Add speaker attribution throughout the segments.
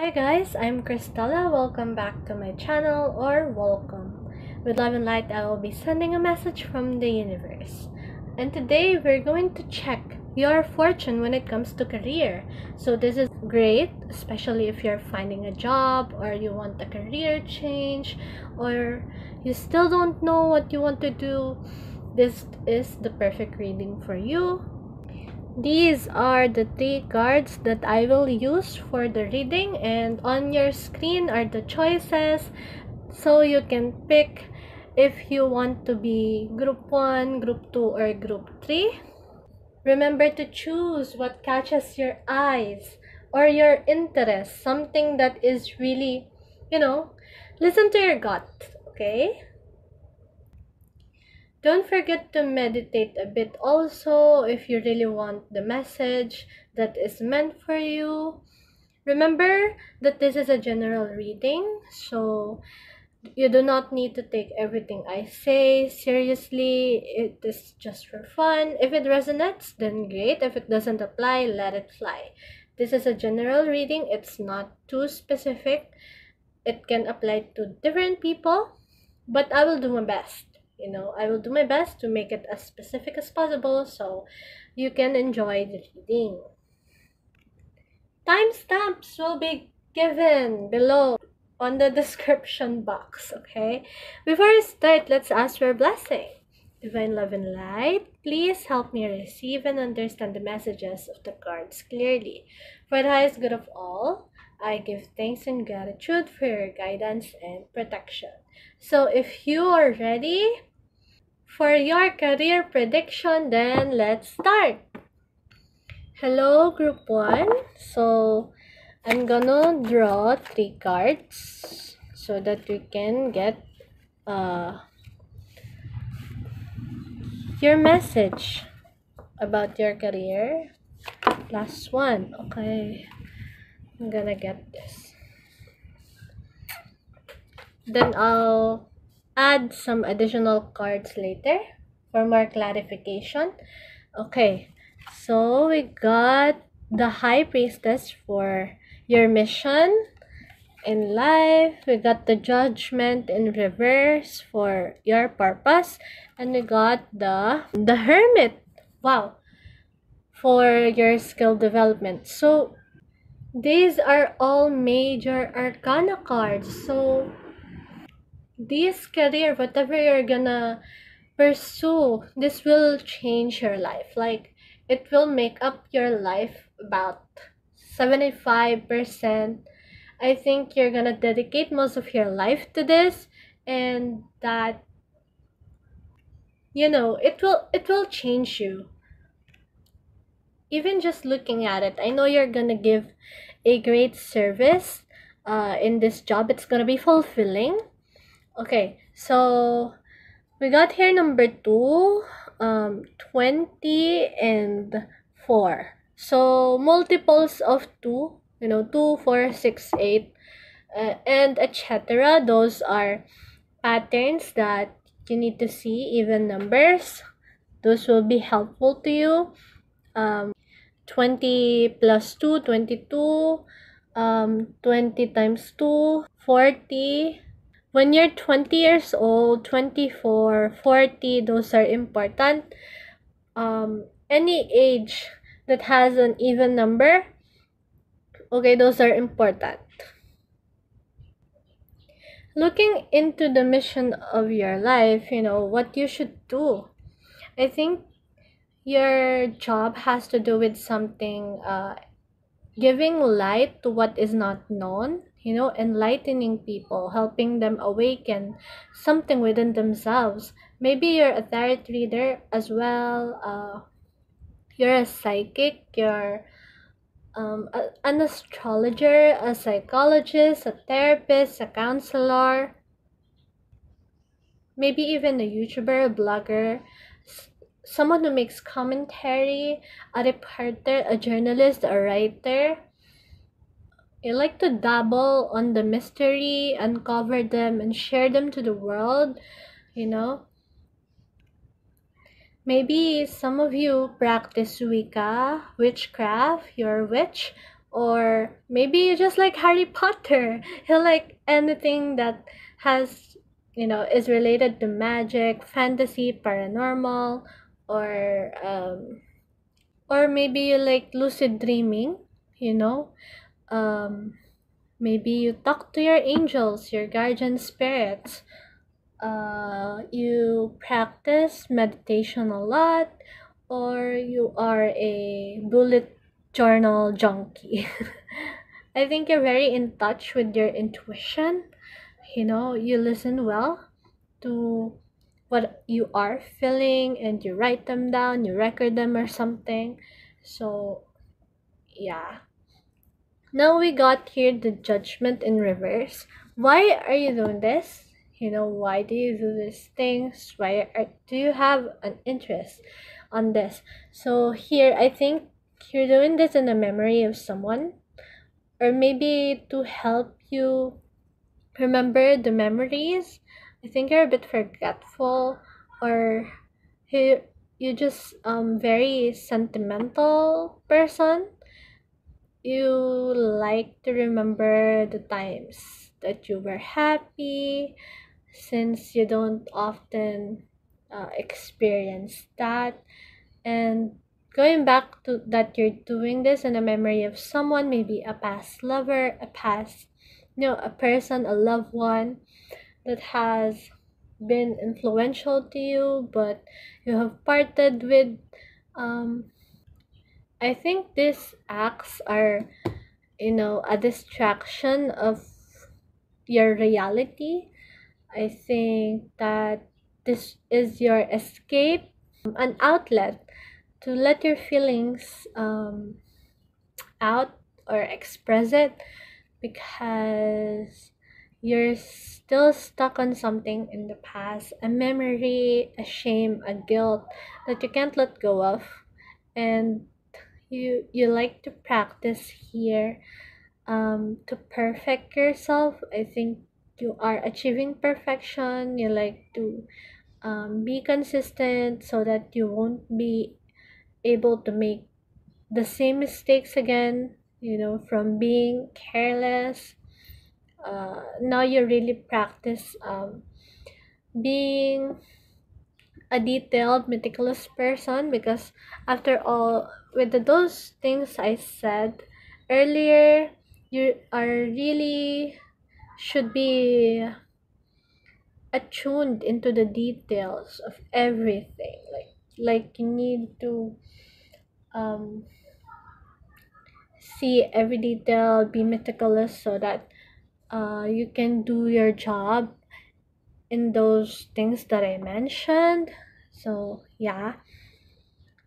Speaker 1: Hi guys, I'm Cristela. Welcome back to my channel, or welcome. With love and light, I will be sending a message from the universe. And today we're going to check your fortune when it comes to career. So this is great, especially if you're finding a job or you want a career change or you still don't know what you want to do. This is the perfect reading for you. These are the 3 cards that I will use for the reading, and on your screen are the choices, so you can pick if you want to be group 1, group 2, or group 3. Remember to choose what catches your eyes or your interest, something that is really, listen to your gut, okay? Don't forget to meditate a bit also if you really want the message that is meant for you. Remember that this is a general reading, so you do not need to take everything I say seriously. It is just for fun. If it resonates, then great. If it doesn't apply, let it fly. This is a general reading. It's not too specific. It can apply to different people, but I will do my best. I will do my best to make it as specific as possible so you can enjoy the reading. Timestamps will be given below on the description box, okay? Before I start, let's ask for a blessing. Divine love and light, please help me receive and understand the messages of the cards clearly. For the highest good of all, I give thanks and gratitude for your guidance and protection. So if you are ready for your career prediction, then let's start. Hello, group 1. So I'm gonna draw 3 cards so that we can get your message about your career. Last one. Okay, I'm gonna get this. Then I'll add some additional cards later for more clarification. Okay, so we got the High Priestess for your mission in life. We got the Judgment in reverse for your purpose, and we got the Hermit, wow, for your skill development. So these are all major arcana cards. So this career, whatever you're gonna pursue, this will change your life. Like, it will make up your life about 75%. I think you're gonna dedicate most of your life to this, and that it will change you. Even just looking at it, I know you're gonna give a great service in this job. It's gonna be fulfilling. Okay, so we got here number 2, 20 and 4. So multiples of 2, 2, 4, 6, 8, and etc. Those are patterns that you need to see, even numbers. Those will be helpful to you. 20 plus 2, 22. 20 times 2, 40. When you're 20 years old, 24, 40, those are important. Any age that has an even number, okay, those are important. Looking into the mission of your life, what you should do. I think your job has to do with something, giving light to what is not known, enlightening people, helping them awaken something within themselves. Maybe you're a tarot reader as well, you're a psychic, you're an astrologer, a psychologist, a therapist, a counselor, maybe even a YouTuber, a blogger, someone who makes commentary, a reporter, a journalist, a writer. I like to dabble on the mystery, uncover them, and share them to the world, you know. Maybe some of you practice Wicca, witchcraft, you're a witch, Or maybe you just like Harry Potter. You like anything that has, is related to magic, fantasy, paranormal, or maybe you like lucid dreaming, you know. Um, Maybe you talk to your angels, your guardian spirits. You practice meditation a lot, or you are a bullet journal junkie. I think you're very in touch with your intuition. You listen well to what you are feeling and you write them down, you record them or something. So, yeah. Now we got here the judgment in reverse. Why are you doing this? Why do you do these things? Do you have an interest on this? So here, I think you're doing this in the memory of someone, or maybe to help you remember the memories. I think you're a bit forgetful, or you just very sentimental person. You like to remember the times that you were happy, since you don't often experience that. And going back to that, you're doing this in a memory of someone, maybe a past lover, a past, a person, a loved one that has been influential to you, but you have parted with. um I think these acts are, a distraction of your reality. I think that this is your escape, an outlet to let your feelings out or express it, because you're still stuck on something in the past, a memory, a shame, a guilt that you can't let go of. And you like to practice here to perfect yourself. I think you are achieving perfection. You like to be consistent so that you won't be able to make the same mistakes again, from being careless. Now you really practice being a detailed, meticulous person, because after all, with those things I said earlier, you are really should be attuned into the details of everything. Like you need to um see every detail, be meticulous, so that you can do your job in those things that I mentioned. So yeah,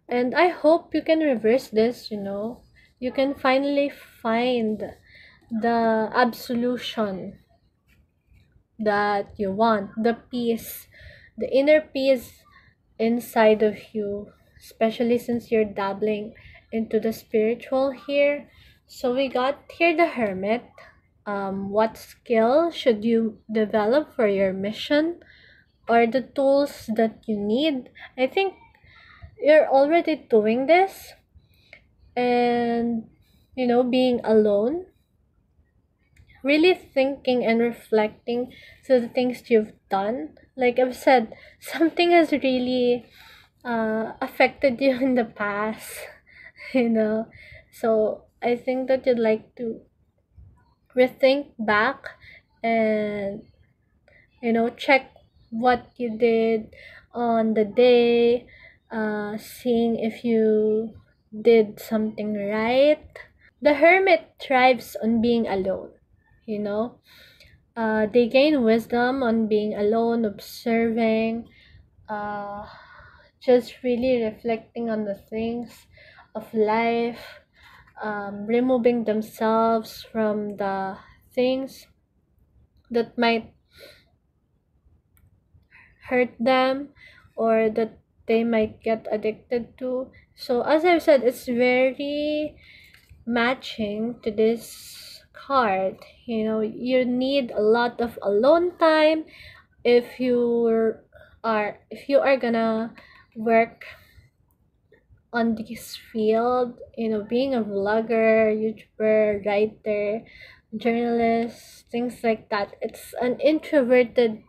Speaker 1: and I hope you can reverse this. You can finally find the absolution that you want, the peace, the inner peace inside of you, especially since you're dabbling into the spiritual here. So we got here the hermit. What skill should you develop for your mission, or the tools that you need? I think you're already doing this, and being alone, really thinking and reflecting to the things you've done. Like I've said, something has really affected you in the past, you know. So I think that you'd like to rethink back and check what you did on the day, seeing if you did something right. The hermit thrives on being alone, you know. They gain wisdom on being alone, observing, uh, just really reflecting on the things of life, removing themselves from the things that might hurt them, or that they might get addicted to. So, as I've said, it's very matching to this card. You need a lot of alone time if you are gonna work on this field, being a vlogger, YouTuber, writer, journalist, things like that. It's an introverted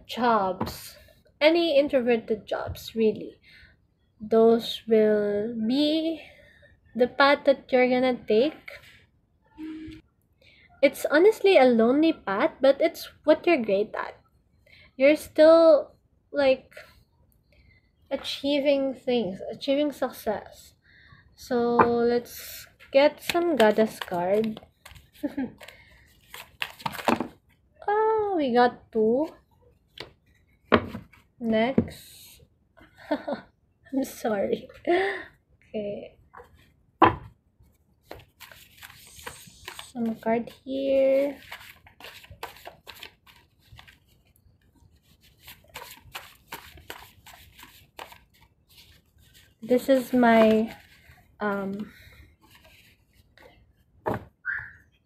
Speaker 1: jobs. Any introverted jobs, really. Those will be the path that you're gonna take. It's honestly a lonely path, but it's what you're great at. You're still like achieving things, achieving success. So let's get some goddess card. Oh, we got two. Next. I'm sorry. Okay. Some card here. This is my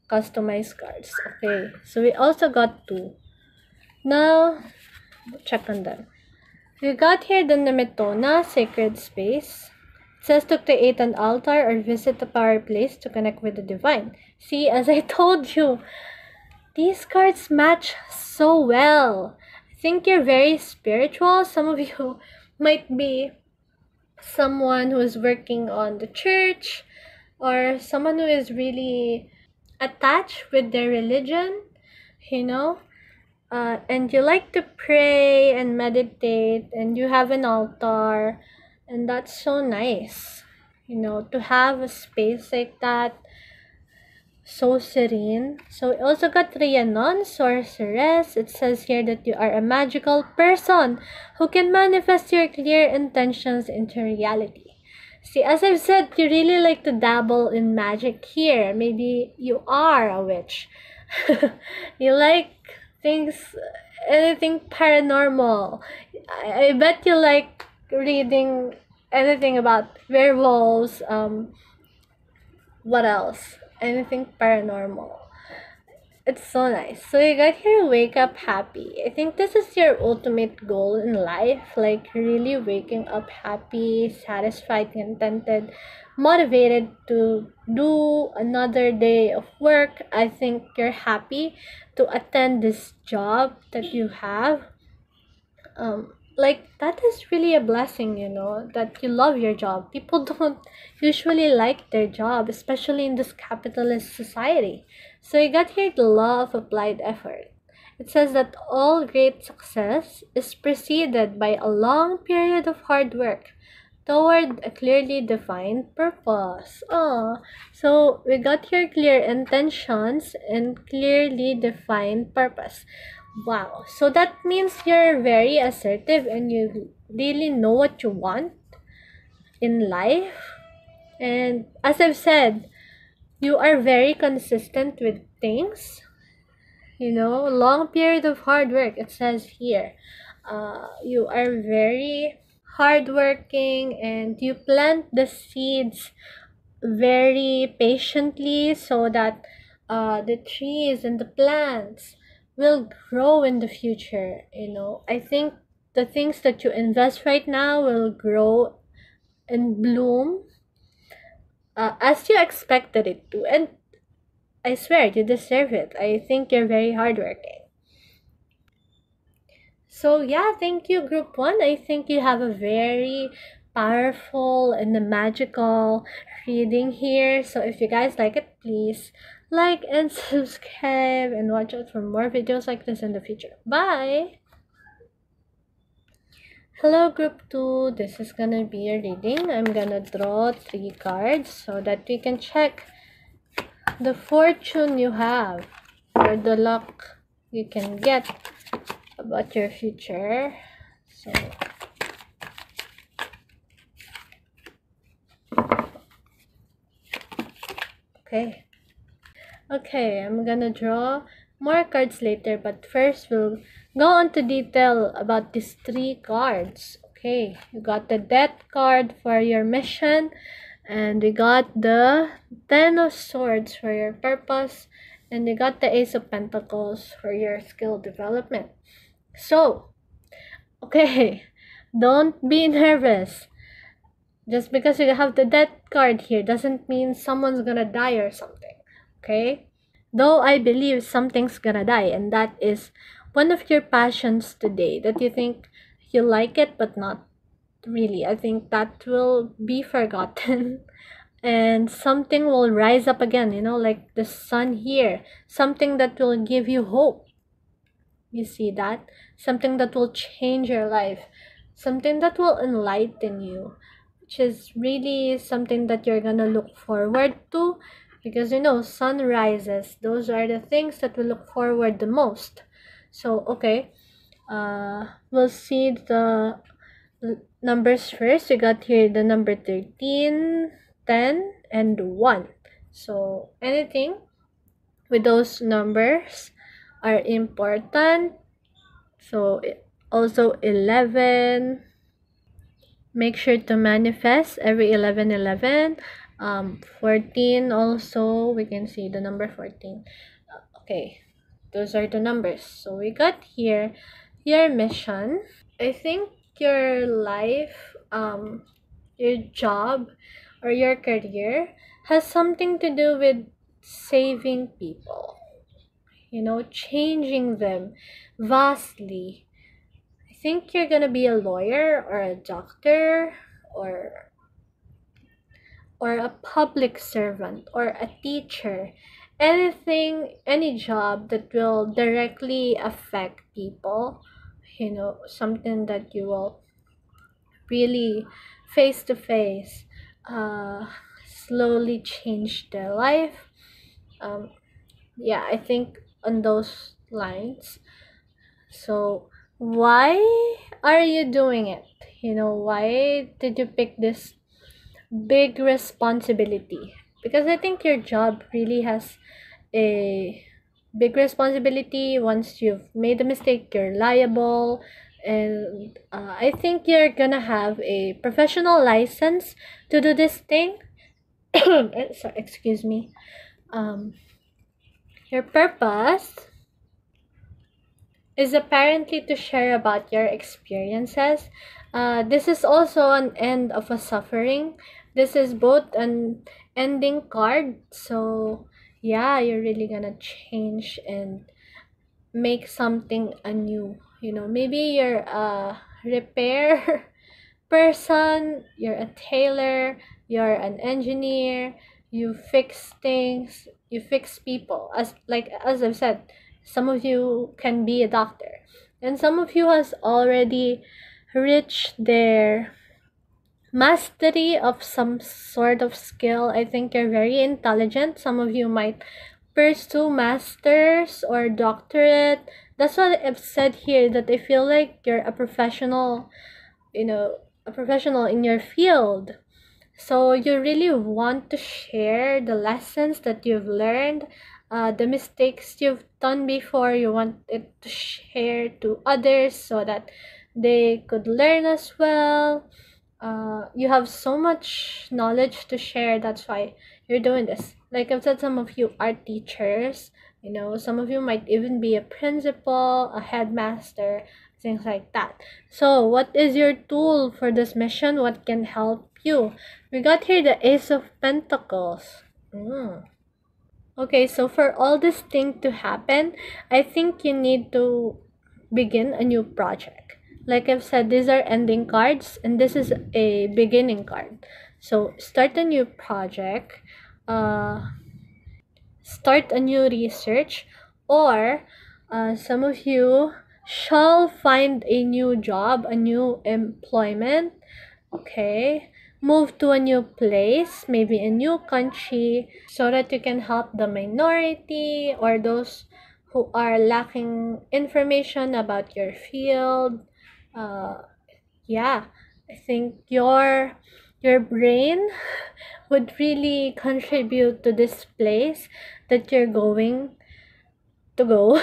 Speaker 1: customized cards. Okay. So we also got two. Now, check on them. We got here the Nemetona Sacred Space. It says to create an altar or visit a power place to connect with the divine. See, as I told you, these cards match so well. I think you're very spiritual. Some of you might be someone who is working on the church or someone who is really attached with their religion, and you like to pray and meditate and you have an altar, and that's so nice, to have a space like that, so serene. So we also got Rhiannon, Sorceress. It says here that you are a magical person who can manifest your clear intentions into reality. See, as I've said, you really like to dabble in magic here. Maybe you are a witch. You like things, anything paranormal. I bet you like reading anything about werewolves, what else? Anything paranormal. It's so nice. So you got here, wake up happy. I think this is your ultimate goal in life. Like really waking up happy, satisfied, contented, motivated to do another day of work. I think you're happy to attend this job that you have. Like that is really a blessing, that you love your job. People don't usually like their job, especially in this capitalist society. So you got here the law of applied effort. It says that all great success is preceded by a long period of hard work toward a clearly defined purpose. So we got here clear intentions and clearly defined purpose. Wow. So that means you're very assertive and you really know what you want in life. And as I've said, you are very consistent with things. Long period of hard work. It says here. You are very hardworking and you plant the seeds very patiently so that the trees and the plants will grow in the future. I think the things that you invest right now will grow and bloom as you expected it to, and I swear you deserve it. I think you're very hardworking. So yeah, thank you, group one. I think you have a very powerful and a magical reading here. So if you guys like it, please like and subscribe and watch out for more videos like this in the future. Bye! Hello, group two. This is gonna be a reading. I'm gonna draw 3 cards so that we can check the fortune you have or the luck you can get about your future. So okay, I'm gonna draw more cards later, but first we'll go on to detail about these 3 cards. Okay, you got the death card for your mission, and we got the 10 of swords for your purpose, and we got the ace of pentacles for your skill development. So okay, don't be nervous. Just because you have the death card here doesn't mean someone's gonna die or something. Okay? Though I believe something's gonna die, and that is one of your passions today that you think you like it but not really. I think that will be forgotten and something will rise up again, like the sun here. Something that will give you hope. You see that? Something that will change your life. Something that will enlighten you, which is really something that you're gonna look forward to because sunrises, those are the things that we look forward the most. So, okay, we'll see the numbers first. We got here the number 13, 10, and 1. So, anything with those numbers are important. So also 11, make sure to manifest every 11. 14 also, we can see the number 14. Okay, those are the numbers. So we got here your mission. I think your life, your job or your career has something to do with saving people, changing them vastly. I think you're gonna be a lawyer or a doctor or a public servant or a teacher. Anything, any job that will directly affect people, something that you will really face to face, slowly change their life. Yeah, I think on those lines. So, why are you doing it? Why did you pick this big responsibility? Because I think your job really has a big responsibility. Once you've made a mistake, you're liable. And I think you're gonna have a professional license to do this thing. So, excuse me. Um, your purpose is apparently to share about your experiences. This is also an end of a suffering. This is both an ending card. So, yeah, you're really gonna change and make something anew. Maybe you're a repair person, you're a tailor, you're an engineer, you fix things, you fix people. As I've said, some of you can be a doctor. And some of you has already reached their mastery of some sort of skill. I think you're very intelligent. Some of you might pursue masters or doctorate. That's what I've said here, that I feel like you're a professional, in your field. So you really want to share the lessons that you've learned, the mistakes you've done before. You want it to share to others so that they could learn as well. You have so much knowledge to share. That's why you're doing this. Like I've said, some of you are teachers. Some of you might even be a principal, a headmaster, things like that. So, what is your tool for this mission? What can help you? We got here the Ace of Pentacles. Okay, so for all this thing to happen, I think you need to begin a new project. Like I've said, these are ending cards, and this is a beginning card. So, start a new project. Start a new research, or some of you shall find a new job, a new employment. Okay, move to a new place, maybe a new country, so that you can help the minority or those who are lacking information about your field. Yeah, I think your brain would really contribute to this place that you're going to go.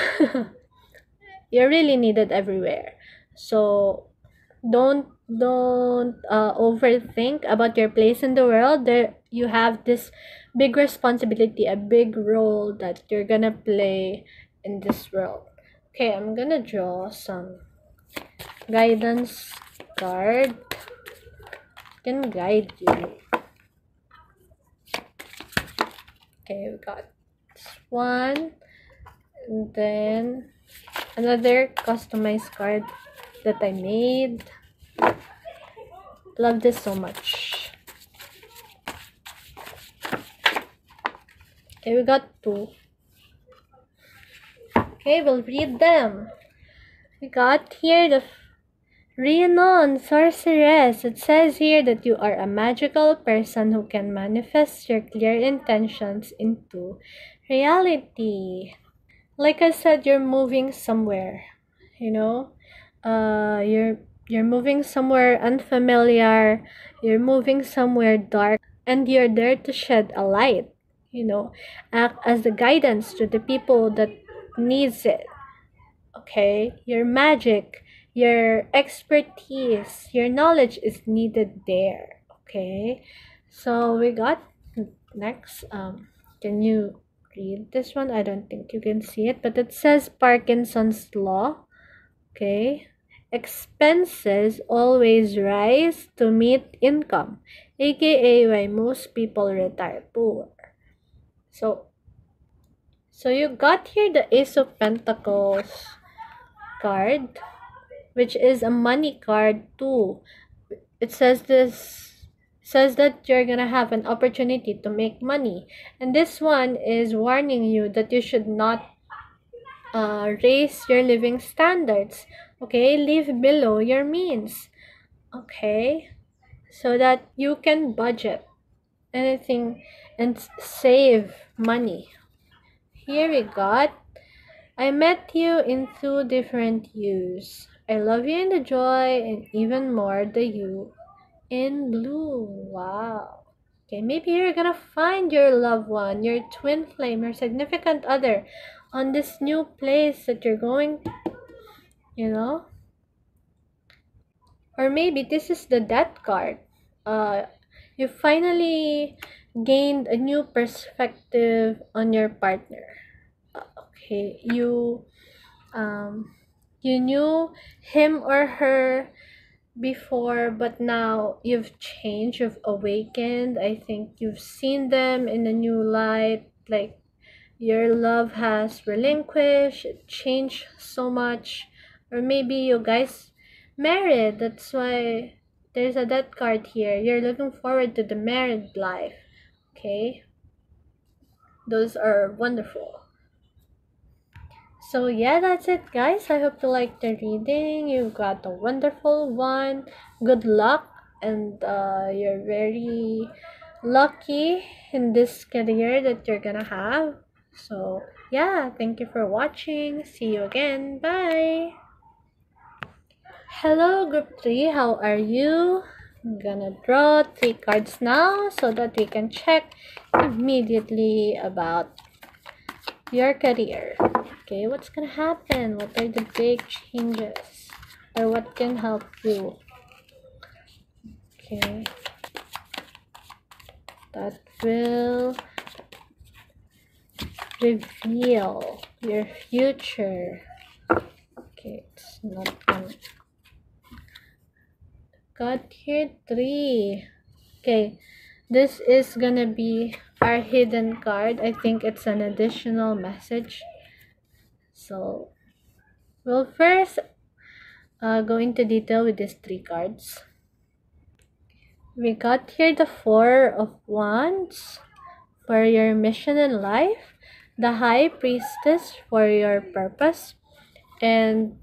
Speaker 1: You're really needed everywhere. So don't overthink about your place in the world. There you have this big responsibility, a big role that you're gonna play in this world. Okay, I'm gonna draw some guidance card. can guide you. Okay, we got this one, and then another customized card that I made. Love this so much. Okay, we got two. Okay, we'll read them. We got here the Rhiannon, sorceress. It says here that you are a magical person who can manifest your clear intentions into reality. Like I said, you're moving somewhere, you know? You're moving somewhere unfamiliar, you're moving somewhere dark, and you're there to shed a light, act as the guidance to the people that needs it. Okay, your magic, your expertise, your knowledge is needed there. Okay, so we got next. Can you read this one? I don't think you can see it, but it says Parkinson's law. Okay, expenses always rise to meet income, aka why most people retire poor. So you got here the Ace of Pentacles card, which is a money card too. It says that you're gonna have an opportunity to make money, and this one is warning you that you should not raise your living standards. Okay, live below your means. Okay, so that you can budget anything and save money. Here we got, I met you in two different yous. I love you in the joy and even more the you in blue. Wow. Okay, maybe you're gonna find your loved one, your twin flame, your significant other on this new place that you're going, you know? Or maybe this is the death card. You finally gained a new perspective on your partner. Okay, you knew him or her before, but now you've changed, you've awakened. I think you've seen them in a new light, like your love has relinquished, it changed so much. Or maybe you guys married, that's why there's a death card here. You're looking forward to the married life. Okay, those are wonderful. So yeah, that's it guys. I hope you liked the reading. You got a wonderful one. Good luck, and you're very lucky in this career that you're gonna have. So yeah, thank you for watching. See you again. Bye. Hello group 3, how are you? I'm gonna draw 3 cards now so that we can check immediately about your career. Okay, what's gonna happen? What are the big changes? Or what can help you? Okay, that will reveal your future. Okay, it's not gonna. Got here 3. Okay, this is gonna be our hidden card. I think it's an additional message. So we'll first go into detail with these 3 cards. We got here the 4 of Wands for your mission in life, the High Priestess for your purpose, and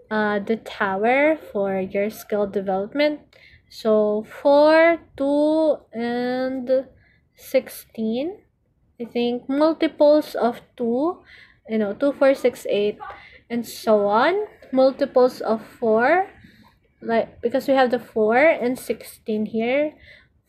Speaker 1: the Tower for your skill development. So 4, 2, and 16. I think multiples of 2, 2, 4, 6, 8, and so on. Multiples of 4, like because we have the 4 and 16 here.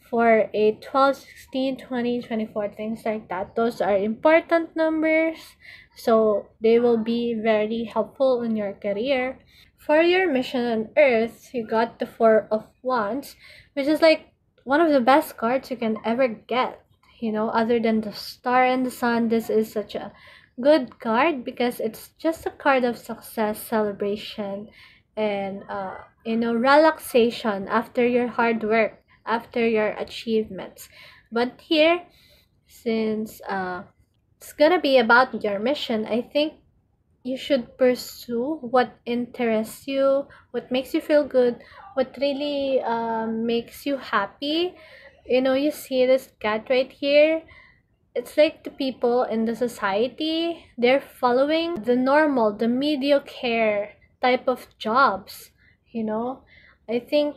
Speaker 1: 4, 8, 12, 16, 20, 24, things like that. Those are important numbers, so they will be very helpful in your career. For your mission on Earth, you got the 4 of Wands, which is like one of the best cards you can ever get. Other than the star and the sun, this is such a good card because it's just a card of success, celebration, and relaxation after your hard work, after your achievements. But here, since it's gonna be about your mission, I think you should pursue what interests you, what makes you feel good, what really makes you happy. You know, you see this cat right here. It's like the people in the society, they're following the normal, the mediocre type of jobs. You know, I think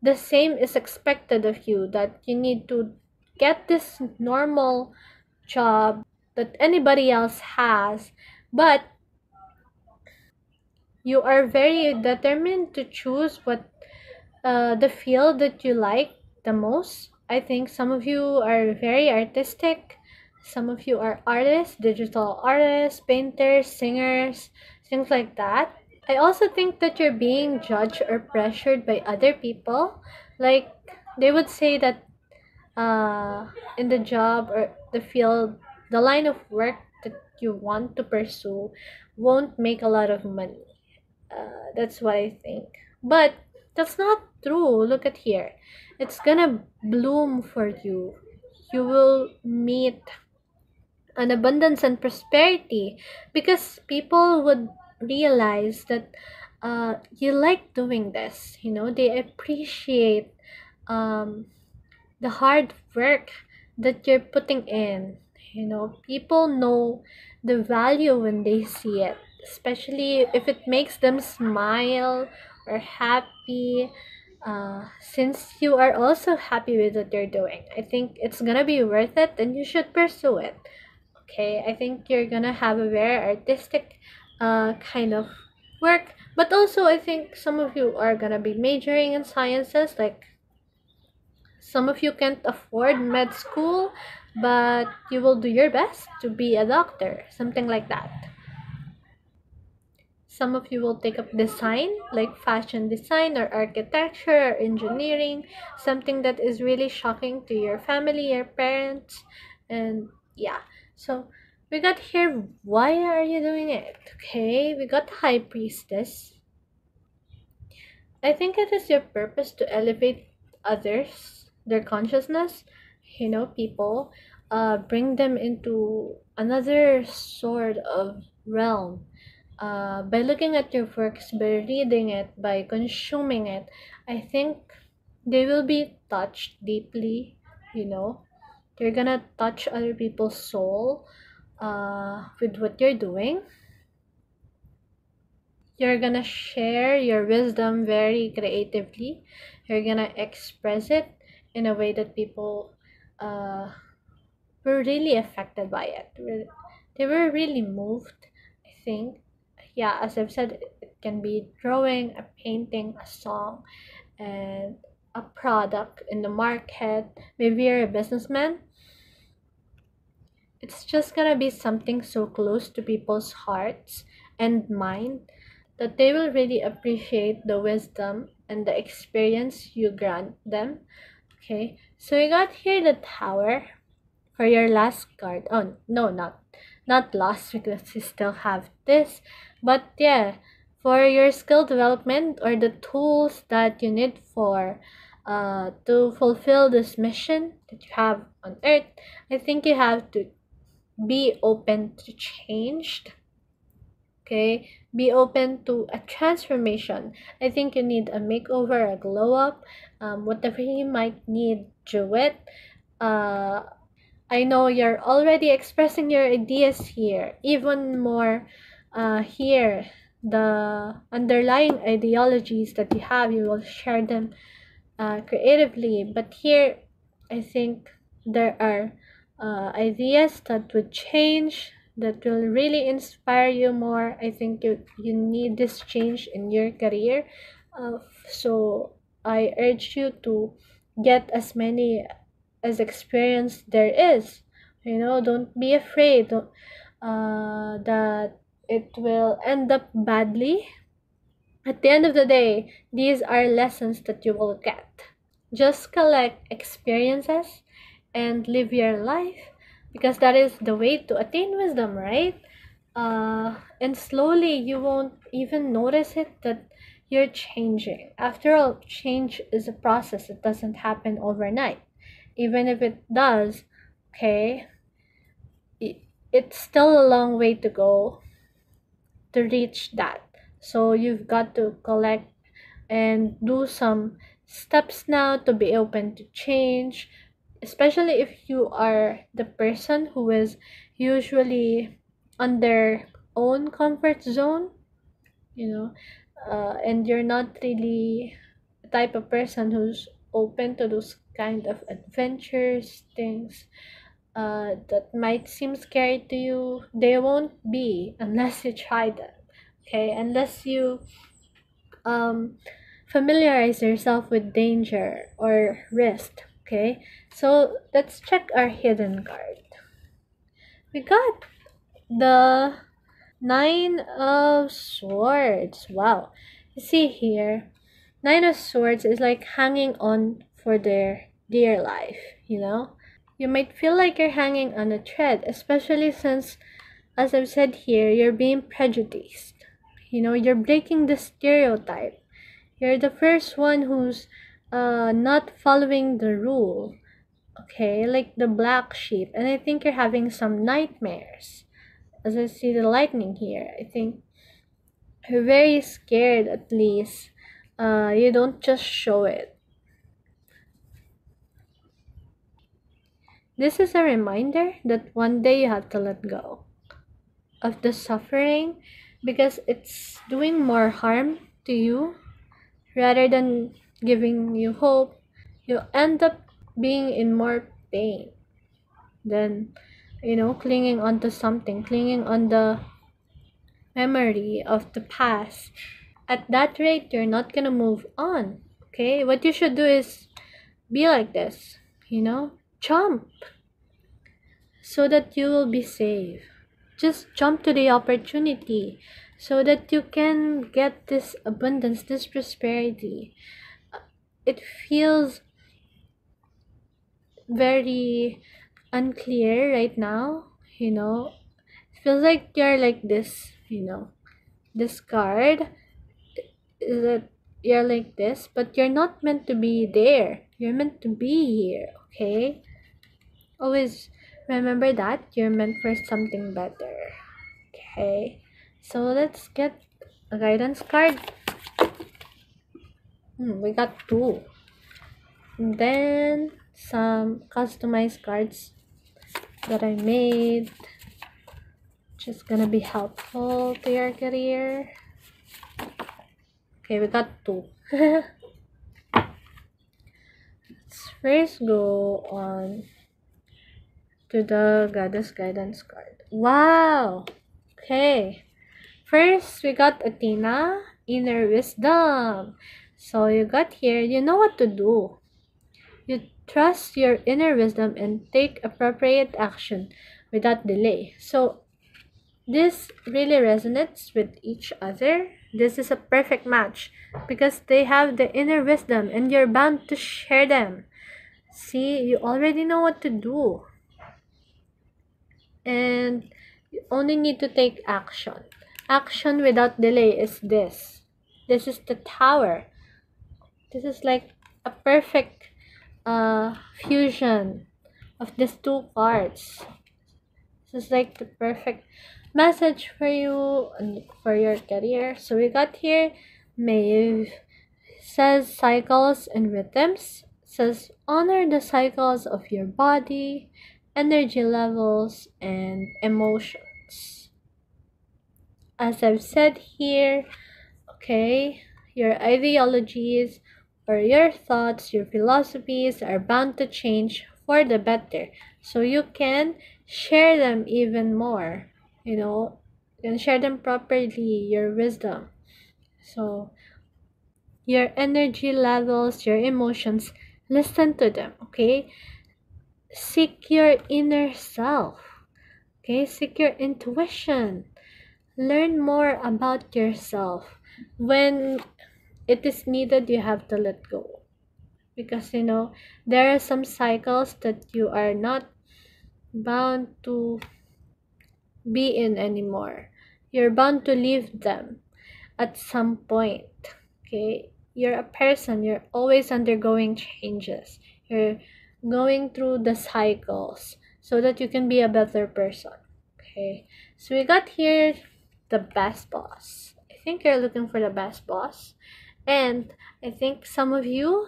Speaker 1: the same is expected of you, that you need to get this normal job that anybody else has, but you are very determined to choose what the field that you like the most. I think some of you are very artistic, some of you are artists, digital artists, painters, singers, things like that. I also think that you're being judged or pressured by other people. Like, they would say that in the job or the field, the line of work that you want to pursue won't make a lot of money. That's what I think. But that's not true. Look at here. It's gonna bloom for you. You will meet an abundance and prosperity because people would realize that you like doing this. You know, they appreciate um, the hard work that you're putting in. You know, people know the value when they see it, especially if it makes them smile or happy. Since you are also happy with what you're doing, I think it's gonna be worth it and you should pursue it. Okay, I think you're gonna have a very artistic kind of work, but also I think some of you are gonna be majoring in sciences, like some of you can't afford med school, but you will do your best to be a doctor, something like that. Some of you will take up design, like fashion design or architecture or engineering, something that is really shocking to your family, your parents, and yeah. So we got here, why are you doing it? Okay, we got high priestess. I think it is your purpose to elevate others, their consciousness, you know, people, bring them into another sort of realm. By looking at your works, by reading it, by consuming it, I think they will be touched deeply, you know. They're gonna touch other people's soul with what you're doing. You're gonna share your wisdom very creatively. You're gonna express it in a way that people were really affected by it. They were really moved, I think. Yeah, as I've said, it can be drawing, a painting, a song, and a product in the market. Maybe you're a businessman. It's just gonna be something so close to people's hearts and mind that they will really appreciate the wisdom and the experience you grant them. Okay, so we got here the tower for your last card. Oh no, not last, because you still have this, but yeah, for your skill development or the tools that you need for to fulfill this mission that you have on earth. I think you have to be open to change. Okay, be open to a transformation. I think you need a makeover, a glow up, whatever you might need, do it. I know you're already expressing your ideas here, even more here. The underlying ideologies that you have, you will share them creatively. But here, I think there are ideas that would change, that will really inspire you more. I think you need this change in your career. So I urge you to get as many as experience there is. You know, don't be afraid that it will end up badly. At the end of the day, these are lessons that you will get. Just collect experiences and live your life, because that is the way to attain wisdom, right? And slowly you won't even notice it that you're changing. After all, change is a process. It doesn't happen overnight. Even if it does, okay, it's still a long way to go to reach that. So you've got to collect and do some steps now to be open to change, especially if you are the person who is usually on their own comfort zone, you know, and you're not really the type of person who's open to those kind of adventures, things that might seem scary to you. They won't be unless you try them, okay? Unless you um, familiarize yourself with danger or risk, okay? So let's check our hidden card. We got the Nine of Swords. Wow. You see here, Nine of Swords is like hanging on for their dear life, you know? You might feel like you're hanging on a thread, especially since, as I've said here, you're being prejudiced. You know, you're breaking the stereotype. You're the first one who's not following the rule, okay? Like the black sheep. And I think you're having some nightmares. As I see the lightning here, I think you're very scared at least. You don't just show it. This is a reminder that one day you have to let go of the suffering because it's doing more harm to you rather than giving you hope. You end up being in more pain than, you know, clinging onto something, clinging on the memory of the past. At that rate, you're not gonna move on. Okay, what you should do is be like this, you know, jump so that you will be safe. Just jump to the opportunity so that you can get this abundance, this prosperity. It feels very unclear right now, you know. It feels like you're like this, you know. This card is that you're like this, but you're not meant to be there. You're meant to be here, okay? Always remember that you're meant for something better. Okay, so let's get a guidance card. We got two. And then some customized cards that I made. Just gonna be helpful to your career. Okay, we got two. Let's first go on to the Goddess Guidance card. Wow! Okay. First, we got Athena, Inner Wisdom. So you got here, you know what to do. You trust your inner wisdom and take appropriate action without delay. So this really resonates with each other. This is a perfect match because they have the inner wisdom and you're bound to share them. See, you already know what to do. And you only need to take action. Action without delay is this. This is the Tower. This is like a perfect fusion of these two cards. This is like the perfect message for you and for your career. So we got here Maeve says cycles and rhythms. Says honor the cycles of your body, energy levels, and emotions. As I've said here, okay, your ideologies or your thoughts, your philosophies are bound to change for the better. So you can share them even more, you know, and share them properly, your wisdom. So your energy levels, your emotions, listen to them, okay? Seek your inner self, okay? Seek your intuition. Learn more about yourself. When it is needed, you have to let go. Because, you know, there are some cycles that you are not bound to be in anymore. You're bound to leave them at some point. Okay, you're a person, you're always undergoing changes, you're going through the cycles so that you can be a better person. Okay, so we got here the best boss. I think you're looking for the best boss, and I think some of you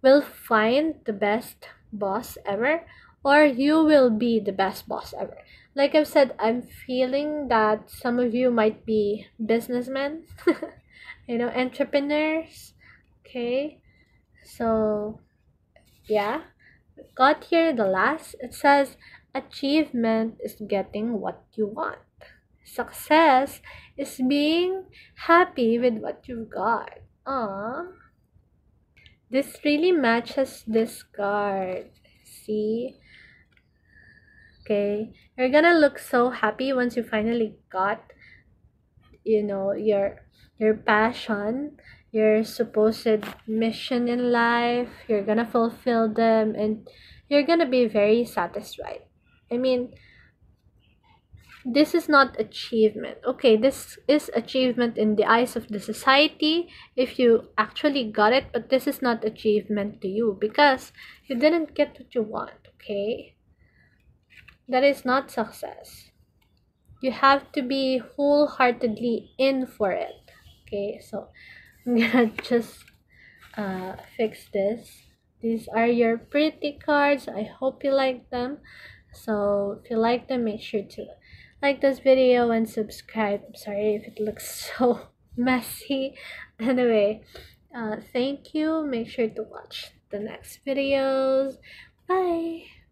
Speaker 1: will find the best boss ever, or you will be the best boss ever. Like I've said, I'm feeling that some of you might be businessmen, entrepreneurs. Okay, so yeah, got here the last. It says achievement is getting what you want. Success is being happy with what you've got. Aww. This really matches this card. See? Okay. You're gonna look so happy once you finally got, your passion, your supposed mission in life. You're gonna fulfill them and you're gonna be very satisfied. I mean, this is not achievement. Okay, this is achievement in the eyes of the society if you actually got it, but this is not achievement to you because you didn't get what you want. Okay, that is not success. You have to be wholeheartedly in for it. Okay, so I'm gonna just fix this. These are your pretty cards. I hope you like them. So if you like them, make sure to like this video and subscribe. I'm sorry if it looks so messy. Anyway, thank you. Make sure to watch the next videos. Bye.